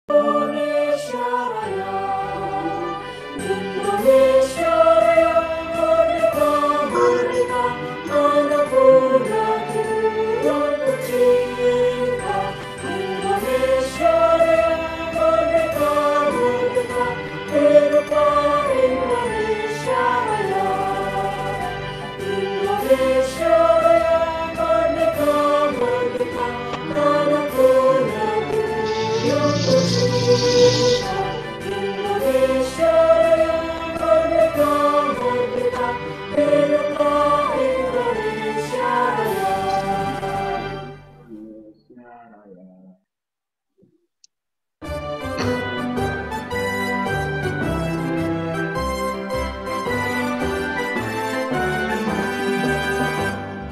Indonesia Raya, Indonesia Raya, merdeka, merdeka, manapun Tuhan tercinta. Indonesia Raya, merdeka, merdeka, hiduplah Indonesia Raya. Indonesia Raya, merdeka, merdeka, manapun Tuhan tercinta. Indonesia Raya, merdeka, merdeka, hiduplah Indonesia Raya.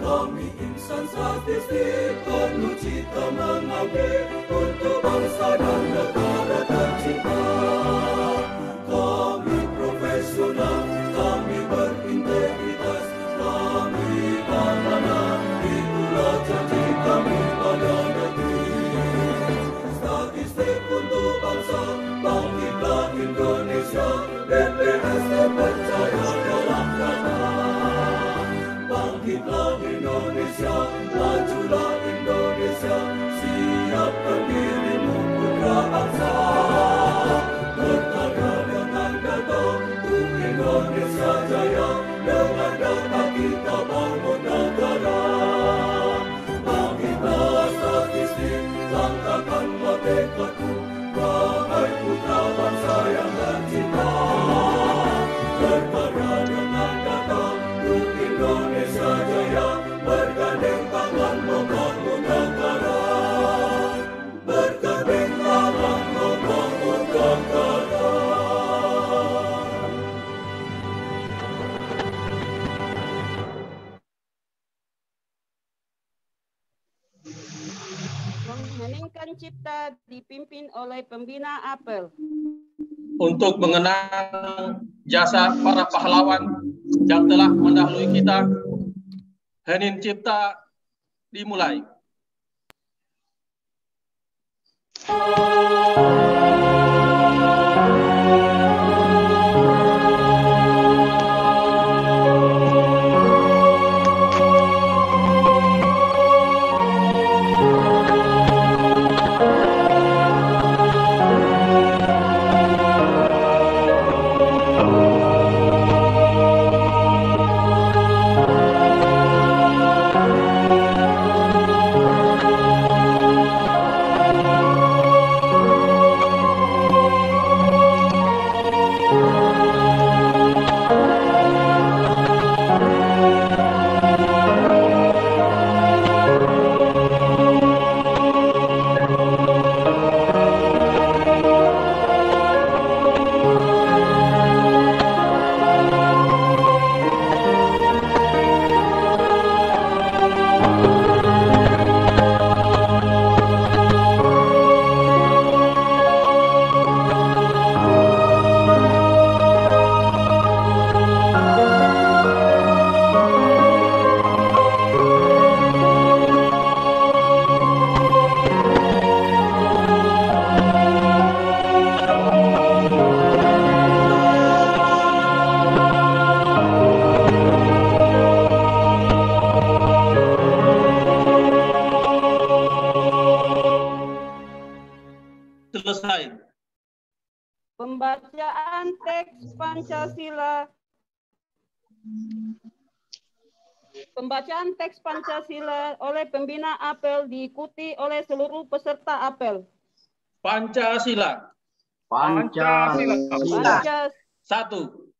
Kami insan statistik penuh cita mengabdi untuk bangsa dan negara tercinta. Kami profesional, kami berintegritas, kami amanah, itulah janji kami pada negeri. Statistik untuk bangsa, bangkitlah Indonesia, BPS terpercaya dalam data. Bangkitlah Indonesia, majulah Indonesia, siapkan dirimu putra bangsa. Berkarya dengan data, untuk Indonesia jaya, dengan data kita bangun negara. Bangkitlah statistik, langkahkanlah tekadmu, wahai putra bangsa yang tercinta. Berkarya dengan data, untuk Indonesia jaya, bergandeng tangan membangun negara. Bergandeng tangan membangun negara. Mengheningkan cipta dipimpin oleh pembina apel. Untuk mengenang jasa para pahlawan yang telah mendahului kita, hening cipta dimulai. Selesai. Pembacaan teks Pancasila. Pembacaan teks Pancasila oleh pembina apel diikuti oleh seluruh peserta apel. Pancasila. Pancasila. Satu.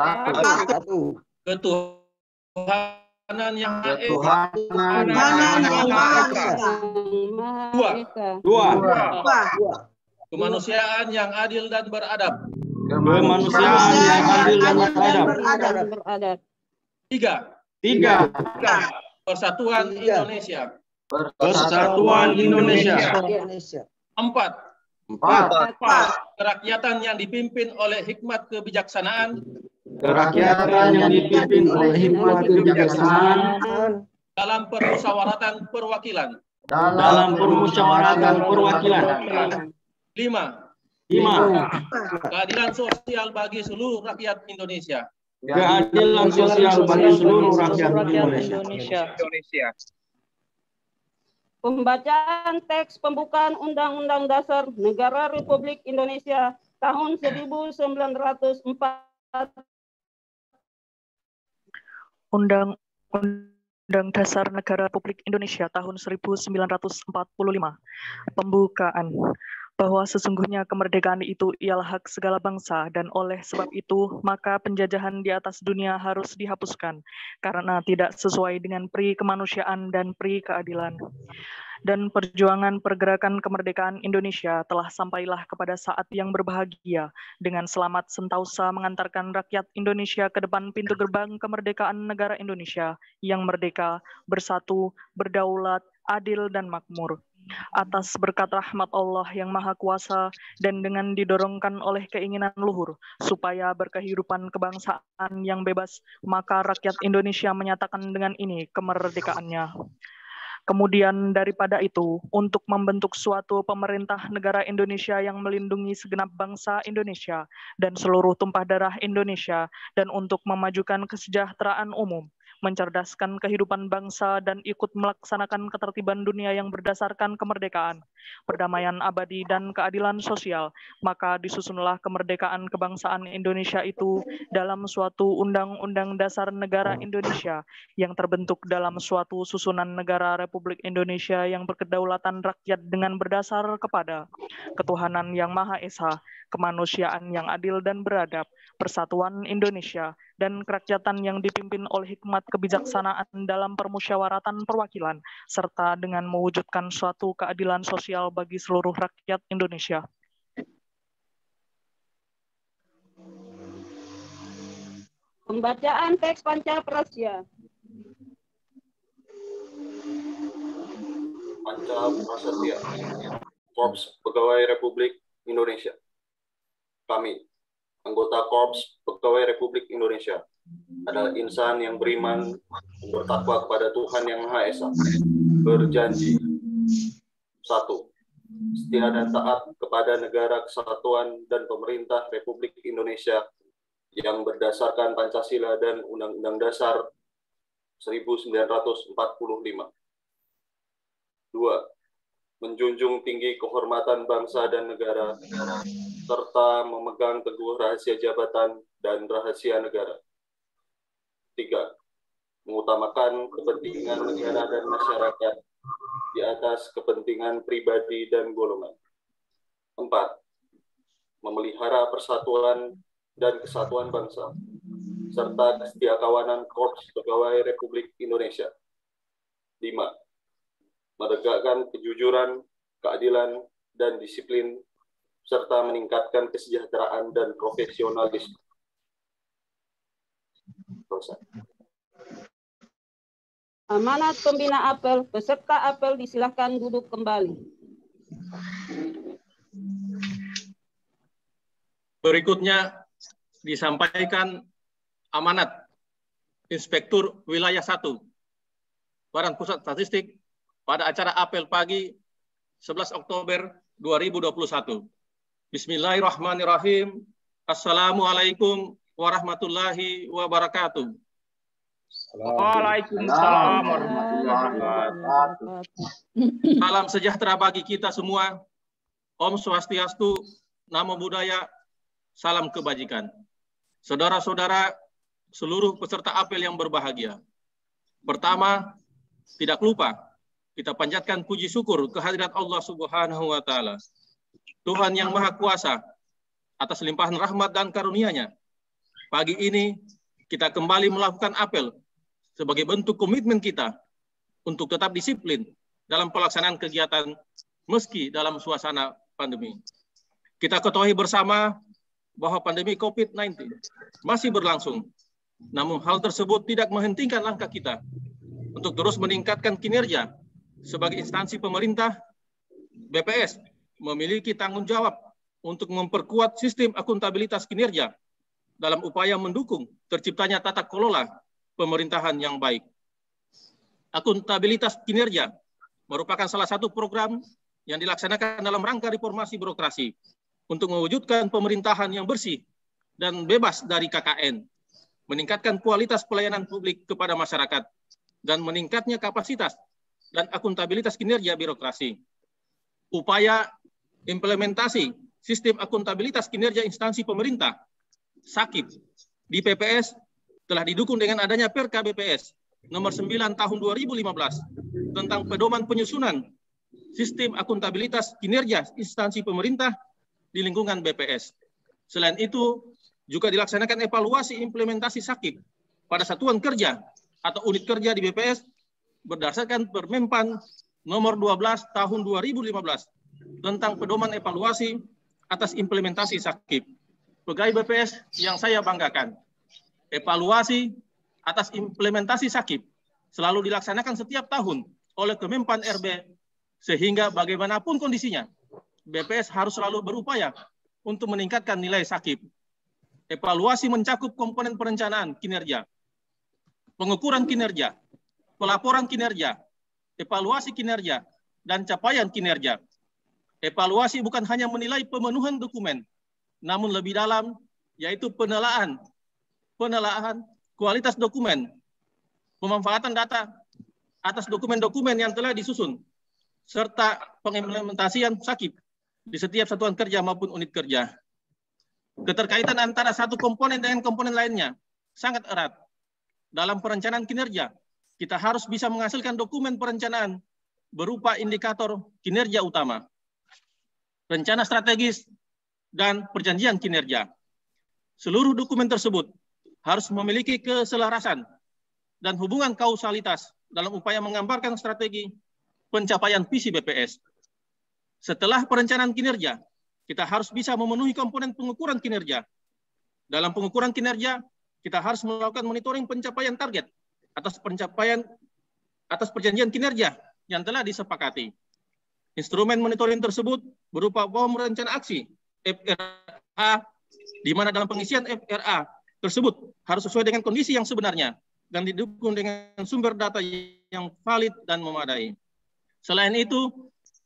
Satu. Ketuhanan yang Maha Esa. Ketuhanan yang Maha Esa. Dua. Dua. Kemanusiaan yang adil dan beradab. Kemanusiaan yang adil dan beradab. Tiga. Persatuan Indonesia. Persatuan Indonesia. Empat. Empat. Kerakyatan yang dipimpin oleh hikmat kebijaksanaan. Kerakyatan yang dipimpin oleh hikmat kebijaksanaan. Dalam permusyawaratan perwakilan. Dalam permusyawaratan perwakilan. 5. 5. Keadilan sosial bagi seluruh rakyat Indonesia. Keadilan sosial bagi seluruh rakyat Indonesia. Pembacaan teks pembukaan Undang-Undang Dasar Negara Republik Indonesia tahun 1945. Undang-Undang Dasar Negara Republik Indonesia tahun 1945. Pembukaan. Bahwa sesungguhnya kemerdekaan itu ialah hak segala bangsa, dan oleh sebab itu maka penjajahan di atas dunia harus dihapuskan karena tidak sesuai dengan pri kemanusiaan dan pri keadilan. Dan perjuangan pergerakan kemerdekaan Indonesia telah sampailah kepada saat yang berbahagia dengan selamat sentausa mengantarkan rakyat Indonesia ke depan pintu gerbang kemerdekaan negara Indonesia yang merdeka, bersatu, berdaulat, adil, dan makmur. Atas berkat rahmat Allah yang Maha Kuasa dan dengan didorongkan oleh keinginan luhur supaya berkehidupan kebangsaan yang bebas, maka rakyat Indonesia menyatakan dengan ini kemerdekaannya. Kemudian daripada itu, untuk membentuk suatu pemerintah negara Indonesia yang melindungi segenap bangsa Indonesia dan seluruh tumpah darah Indonesia, dan untuk memajukan kesejahteraan umum, mencerdaskan kehidupan bangsa, dan ikut melaksanakan ketertiban dunia yang berdasarkan kemerdekaan, perdamaian abadi, dan keadilan sosial, maka disusunlah kemerdekaan kebangsaan Indonesia itu dalam suatu Undang-Undang Dasar Negara Indonesia yang terbentuk dalam suatu susunan negara Republik Indonesia yang berkedaulatan rakyat dengan berdasar kepada ketuhanan yang Maha Esa, kemanusiaan yang adil dan beradab, persatuan Indonesia, dan kerakyatan yang dipimpin oleh hikmat kebijaksanaan dalam permusyawaratan perwakilan, serta dengan mewujudkan suatu keadilan sosial bagi seluruh rakyat Indonesia. Pembacaan teks Pancaprasya. Pancaprasya, Korps Pegawai Republik Indonesia. Kami, anggota Korps Pegawai Republik Indonesia, adalah insan yang beriman dan bertakwa kepada Tuhan Yang Maha Esa, berjanji 1. Setia dan taat kepada negara kesatuan dan pemerintah Republik Indonesia yang berdasarkan Pancasila dan Undang-Undang Dasar 1945. 2. Menjunjung tinggi kehormatan bangsa dan negara, serta memegang teguh rahasia jabatan dan rahasia negara. 3. Mengutamakan kepentingan negara dan masyarakat di atas kepentingan pribadi dan golongan. 4. Memelihara persatuan dan kesatuan bangsa, serta kesetiakawanan Korps Pegawai Republik Indonesia. 5. Menegakkan kejujuran, keadilan, dan disiplin, serta meningkatkan kesejahteraan dan profesionalisme. Amanat pembina apel, peserta apel disilahkan duduk kembali. Berikutnya disampaikan amanat Inspektur Wilayah 1 Badan Pusat Statistik pada acara apel pagi 11 Oktober 2021. Bismillahirrahmanirrahim. Assalamualaikum warahmatullahi wabarakatuh. Waalaikumsalam warahmatullahi wabarakatuh. Salam sejahtera bagi kita semua. Om Swastiastu, Namo Buddhaya, salam kebajikan. Saudara-saudara, seluruh peserta apel yang berbahagia. Pertama, tidak lupa kita panjatkan puji syukur kehadirat Allah Subhanahu wa Ta'ala, Tuhan yang Maha Kuasa, atas limpahan rahmat dan karunia-Nya. Pagi ini kita kembali melakukan apel sebagai bentuk komitmen kita untuk tetap disiplin dalam pelaksanaan kegiatan meski dalam suasana pandemi. Kita ketahui bersama bahwa pandemi COVID-19 masih berlangsung. Namun hal tersebut tidak menghentikan langkah kita untuk terus meningkatkan kinerja sebagai instansi pemerintah. BPS memiliki tanggung jawab untuk memperkuat sistem akuntabilitas kinerja dalam upaya mendukung terciptanya tata kelola pemerintahan yang baik. Akuntabilitas kinerja merupakan salah satu program yang dilaksanakan dalam rangka reformasi birokrasi untuk mewujudkan pemerintahan yang bersih dan bebas dari KKN, meningkatkan kualitas pelayanan publik kepada masyarakat, dan meningkatnya kapasitas dan akuntabilitas kinerja birokrasi. Upaya implementasi sistem akuntabilitas kinerja instansi pemerintah (SAKIP) di PPS telah didukung dengan adanya Perka BPS nomor 9 tahun 2015 tentang pedoman penyusunan sistem akuntabilitas kinerja instansi pemerintah di lingkungan BPS. Selain itu, juga dilaksanakan evaluasi implementasi SAKIP pada satuan kerja atau unit kerja di BPS berdasarkan Permenpan nomor 12 tahun 2015 tentang pedoman evaluasi atas implementasi SAKIP. Pegawai BPS yang saya banggakan, evaluasi atas implementasi SAKIP selalu dilaksanakan setiap tahun oleh Kemenpan RB, sehingga bagaimanapun kondisinya, BPS harus selalu berupaya untuk meningkatkan nilai SAKIP. Evaluasi mencakup komponen perencanaan kinerja, pengukuran kinerja, pelaporan kinerja, evaluasi kinerja, dan capaian kinerja. Evaluasi bukan hanya menilai pemenuhan dokumen, namun lebih dalam, yaitu penelaahan kualitas dokumen, pemanfaatan data atas dokumen-dokumen yang telah disusun, serta pengimplementasian SAKIP di setiap satuan kerja maupun unit kerja. Keterkaitan antara satu komponen dengan komponen lainnya sangat erat. Dalam perencanaan kinerja, kita harus bisa menghasilkan dokumen perencanaan berupa indikator kinerja utama, rencana strategis, dan perjanjian kinerja. Seluruh dokumen tersebut harus memiliki keselarasan dan hubungan kausalitas dalam upaya menggambarkan strategi pencapaian visi BPS. Setelah perencanaan kinerja, kita harus bisa memenuhi komponen pengukuran kinerja. Dalam pengukuran kinerja, kita harus melakukan monitoring pencapaian target atas perjanjian kinerja yang telah disepakati. Instrumen monitoring tersebut berupa form rencana aksi FRA, di mana dalam pengisian FRA tersebut harus sesuai dengan kondisi yang sebenarnya dan didukung dengan sumber data yang valid dan memadai. Selain itu,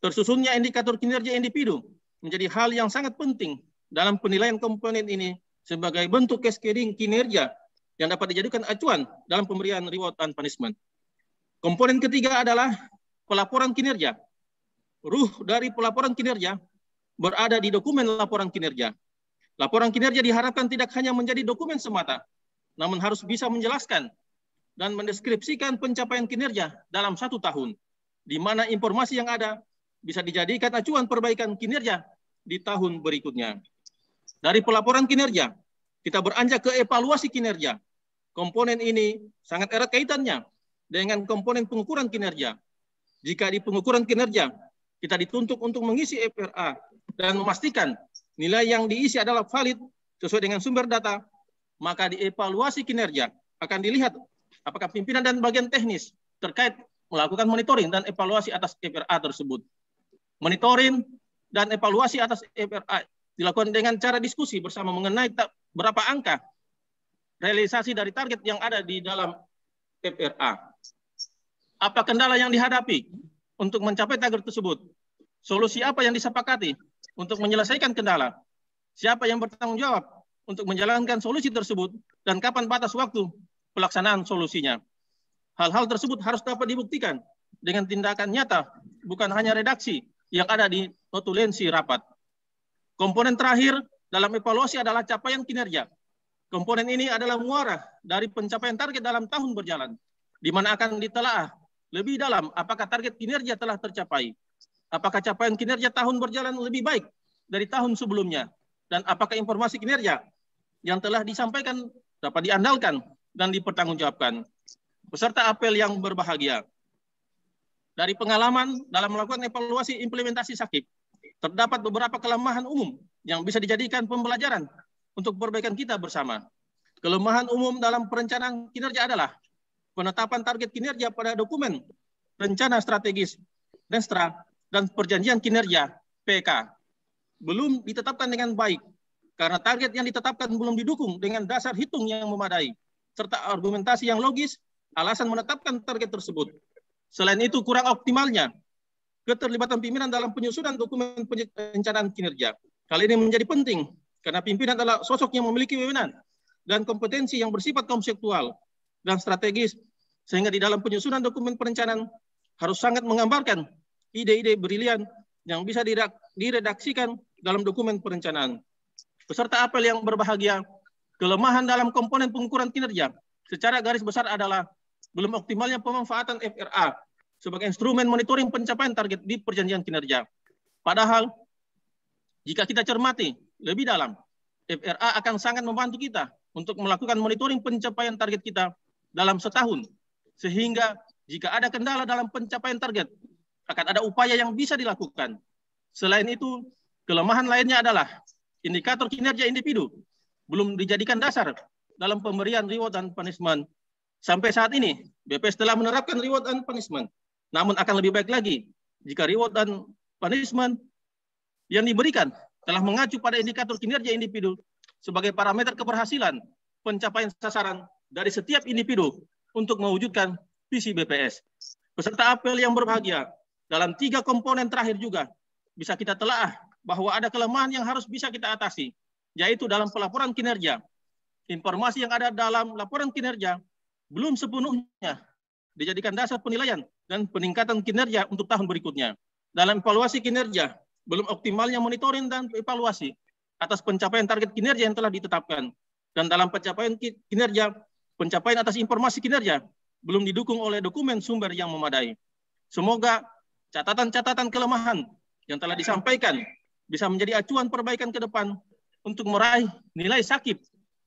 tersusunnya indikator kinerja individu menjadi hal yang sangat penting dalam penilaian komponen ini sebagai bentuk cascading kinerja yang dapat dijadikan acuan dalam pemberian reward and punishment. Komponen ketiga adalah pelaporan kinerja. Ruh dari pelaporan kinerja berada di dokumen laporan kinerja. Laporan kinerja diharapkan tidak hanya menjadi dokumen semata, namun harus bisa menjelaskan dan mendeskripsikan pencapaian kinerja dalam 1 tahun, di mana informasi yang ada bisa dijadikan acuan perbaikan kinerja di tahun berikutnya. Dari pelaporan kinerja, kita beranjak ke evaluasi kinerja. Komponen ini sangat erat kaitannya dengan komponen pengukuran kinerja. Jika di pengukuran kinerja, kita dituntut untuk mengisi FRA dan memastikan nilai yang diisi adalah valid sesuai dengan sumber data, maka di evaluasi kinerja akan dilihat apakah pimpinan dan bagian teknis terkait melakukan monitoring dan evaluasi atas FRA tersebut. Monitoring dan evaluasi atas FRA dilakukan dengan cara diskusi bersama mengenai berapa angka realisasi dari target yang ada di dalam FRA. Apa kendala yang dihadapi untuk mencapai target tersebut? Solusi apa yang disepakati untuk menyelesaikan kendala? Siapa yang bertanggung jawab untuk menjalankan solusi tersebut? Dan kapan batas waktu pelaksanaan solusinya? Hal-hal tersebut harus dapat dibuktikan dengan tindakan nyata, bukan hanya redaksi yang ada di notulensi rapat. Komponen terakhir dalam evaluasi adalah capaian kinerja. Komponen ini adalah muara dari pencapaian target dalam tahun berjalan, di mana akan ditelaah lebih dalam apakah target kinerja telah tercapai, apakah capaian kinerja tahun berjalan lebih baik dari tahun sebelumnya, dan apakah informasi kinerja yang telah disampaikan dapat diandalkan dan dipertanggungjawabkan. Peserta apel yang berbahagia, dari pengalaman dalam melakukan evaluasi implementasi SAKIP, terdapat beberapa kelemahan umum yang bisa dijadikan pembelajaran untuk perbaikan kita bersama. Kelemahan umum dalam perencanaan kinerja adalah penetapan target kinerja pada dokumen rencana strategis (RESTRA) dan perjanjian kinerja (PK) belum ditetapkan dengan baik karena target yang ditetapkan belum didukung dengan dasar hitung yang memadai serta argumentasi yang logis alasan menetapkan target tersebut. Selain itu, kurang optimalnya keterlibatan pimpinan dalam penyusunan dokumen perencanaan kinerja. Hal ini menjadi penting karena pimpinan adalah sosok yang memiliki wewenang dan kompetensi yang bersifat konseptual dan strategis, sehingga di dalam penyusunan dokumen perencanaan harus sangat menggambarkan ide-ide brilian yang bisa diredaksikan dalam dokumen perencanaan. Peserta apel yang berbahagia, kelemahan dalam komponen pengukuran kinerja secara garis besar adalah belum optimalnya pemanfaatan FRA sebagai instrumen monitoring pencapaian target di perjanjian kinerja. Padahal, jika kita cermati lebih dalam, FRA akan sangat membantu kita untuk melakukan monitoring pencapaian target kita dalam setahun, sehingga jika ada kendala dalam pencapaian target, akan ada upaya yang bisa dilakukan. Selain itu, kelemahan lainnya adalah indikator kinerja individu belum dijadikan dasar dalam pemberian reward dan punishment. Sampai saat ini, BPS telah menerapkan reward dan punishment. Namun akan lebih baik lagi jika reward dan punishment yang diberikan telah mengacu pada indikator kinerja individu sebagai parameter keberhasilan pencapaian sasaran dari setiap individu untuk mewujudkan visi BPS. Peserta apel yang berbahagia, dalam 3 komponen terakhir juga bisa kita telaah bahwa ada kelemahan yang harus bisa kita atasi, yaitu dalam pelaporan kinerja. Informasi yang ada dalam laporan kinerja belum sepenuhnya dijadikan dasar penilaian dan peningkatan kinerja untuk tahun berikutnya. Dalam evaluasi kinerja, belum optimalnya monitoring dan evaluasi atas pencapaian target kinerja yang telah ditetapkan. Dan dalam pencapaian kinerja, pencapaian atas informasi kinerja belum didukung oleh dokumen sumber yang memadai. Semoga catatan-catatan kelemahan yang telah disampaikan bisa menjadi acuan perbaikan ke depan untuk meraih nilai sakit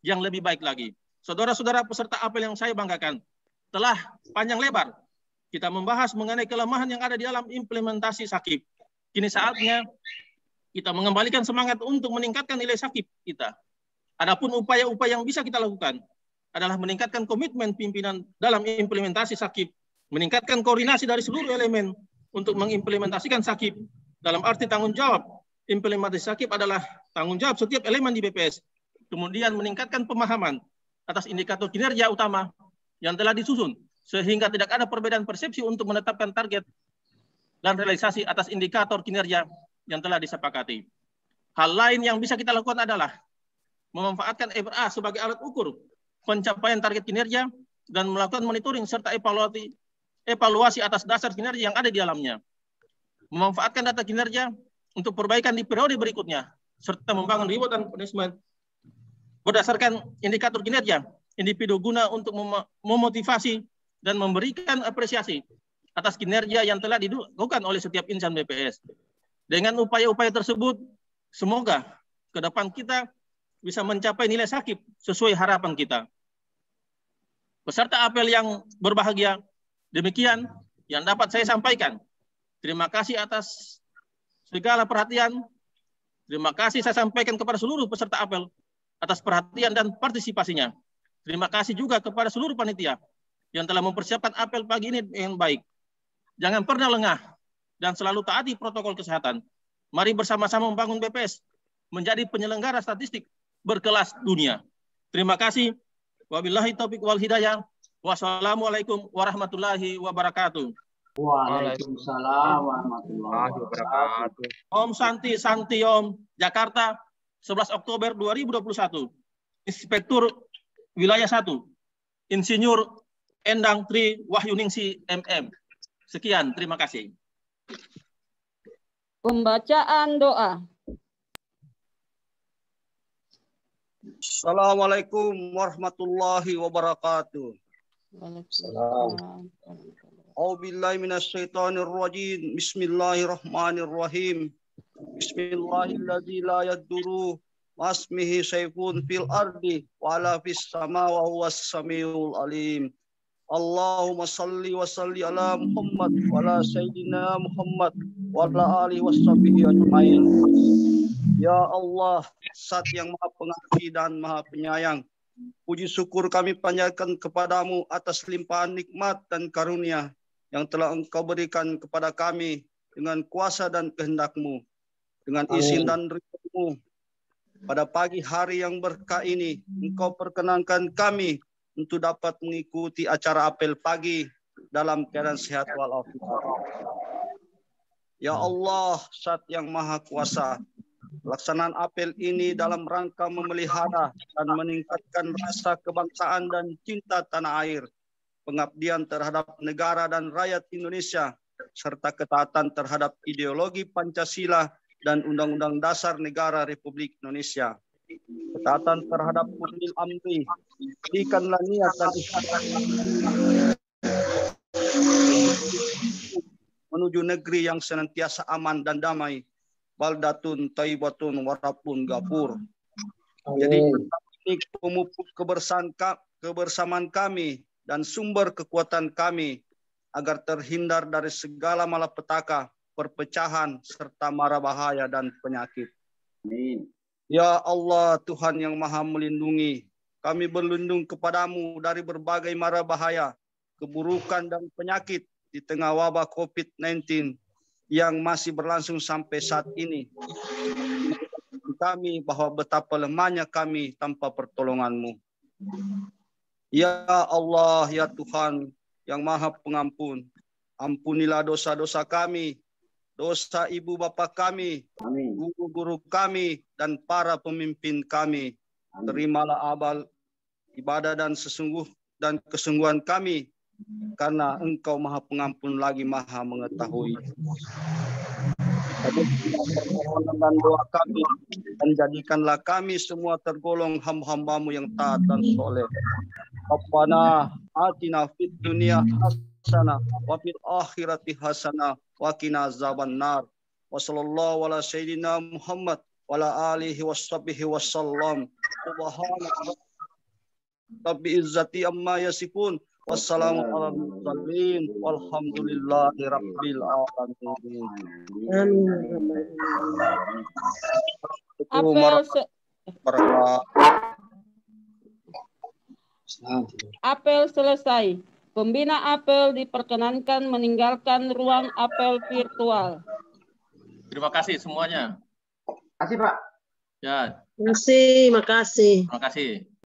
yang lebih baik lagi. Saudara-saudara peserta apel yang saya banggakan, telah panjang lebar kita membahas mengenai kelemahan yang ada di dalam implementasi SAKIP. Kini saatnya kita mengembalikan semangat untuk meningkatkan nilai SAKIP kita. Adapun upaya-upaya yang bisa kita lakukan adalah meningkatkan komitmen pimpinan dalam implementasi SAKIP, meningkatkan koordinasi dari seluruh elemen untuk mengimplementasikan SAKIP. Dalam arti tanggung jawab, implementasi SAKIP adalah tanggung jawab setiap elemen di BPS. Kemudian meningkatkan pemahaman atas indikator kinerja utama yang telah disusun, sehingga tidak ada perbedaan persepsi untuk menetapkan target dan realisasi atas indikator kinerja yang telah disepakati. Hal lain yang bisa kita lakukan adalah memanfaatkan FRA sebagai alat ukur pencapaian target kinerja dan melakukan monitoring serta evaluasi atas dasar kinerja yang ada di dalamnya. Memanfaatkan data kinerja untuk perbaikan di periode berikutnya, serta membangun reward dan punishment berdasarkan indikator kinerja individu guna untuk memotivasi dan memberikan apresiasi atas kinerja yang telah dilakukan oleh setiap insan BPS. Dengan upaya-upaya tersebut, semoga ke depan kita bisa mencapai nilai SAKIP sesuai harapan kita. Peserta apel yang berbahagia, demikian yang dapat saya sampaikan. Terima kasih atas segala perhatian. Terima kasih saya sampaikan kepada seluruh peserta apel atas perhatian dan partisipasinya. Terima kasih juga kepada seluruh panitia yang telah mempersiapkan apel pagi ini dengan baik. Jangan pernah lengah dan selalu taati protokol kesehatan. Mari bersama-sama membangun BPS menjadi penyelenggara statistik berkelas dunia. Terima kasih. Wabillahi taufiq wal hidayah. Wassalamualaikum warahmatullahi wabarakatuh. Waalaikumsalam warahmatullahi wabarakatuh. Om Santi Santi Om, Jakarta, 11 Oktober 2021. Inspektur Wilayah 1, Insinyur Endang Tri Wahyuningsi MM. Sekian, terima kasih. Pembacaan doa. Assalamualaikum warahmatullahi wabarakatuh. Waalaikumsalam. A'udzubillahi minasyaitonirrajim. Bismillahirrahmanirrahim. Bismillahilladzi la yadurru masmihi syai'un fil ardi wa la fis sama wa huwas samiul alim. Allahumma salli wa salli ala Muhammad wa ala sayyidina Muhammad wa ala alihi washabihi ajmain. Ya Allah, Zat yang Maha Pengasih dan Maha Penyayang, puji syukur kami panjatkan kepadamu atas limpahan nikmat dan karunia yang telah Engkau berikan kepada kami dengan kuasa dan kehendak-Mu, dengan izin dan ridho-Mu. Pada pagi hari yang berkah ini, Engkau perkenankan kami untuk dapat mengikuti acara apel pagi dalam keadaan sehat walafiat. Ya Allah, Zat yang Maha Kuasa, pelaksanaan apel ini dalam rangka memelihara dan meningkatkan rasa kebangsaan dan cinta tanah air, pengabdian terhadap negara dan rakyat Indonesia, serta ketaatan terhadap ideologi Pancasila dan Undang-Undang Dasar Negara Republik Indonesia. Ketaatan terhadap ulil amri, berikanlah niat dan ikhtiar menuju negeri yang senantiasa aman dan damai. Baldatun taibatun warabun gafur. Jadi ini pemupuk kebersamaan kami dan sumber kekuatan kami agar terhindar dari segala malapetaka, perpecahan, serta mara bahaya dan penyakit. Amin. Ya Allah, Tuhan yang Maha Melindungi, kami berlindung kepadamu dari berbagai mara bahaya, keburukan dan penyakit di tengah wabah COVID-19 yang masih berlangsung sampai saat ini. Kami bahwa betapa lemahnya kami tanpa pertolongan-Mu. Ya Allah, ya Tuhan yang Maha Pengampun, ampunilah dosa-dosa kami, dosa ibu bapa kami, guru-guru kami, dan para pemimpin kami. Terimalah amal ibadah dan kesungguhan kami, karena Engkau Maha Pengampun lagi Maha Mengetahui. Permohonan dan doa kami, dan jadikanlah kami semua tergolong hamba-hamba-Mu yang taat dan soleh. Rabbana atina fid dunya hasanah wa fil akhirati hasanah wa qina azabannar. Wa sallallahu ala sayyidina Muhammad wa ala alihi washabbihi wasallam. Subhanallah rabbil izzati amma yasifun. Wassalamu ala mursalin walhamdulillahi rabbil alamin. Apel selesai. Pembina apel diperkenankan meninggalkan ruang apel virtual. Terima kasih semuanya. Terima kasih, Pak. Ya. Terima kasih. Terima kasih.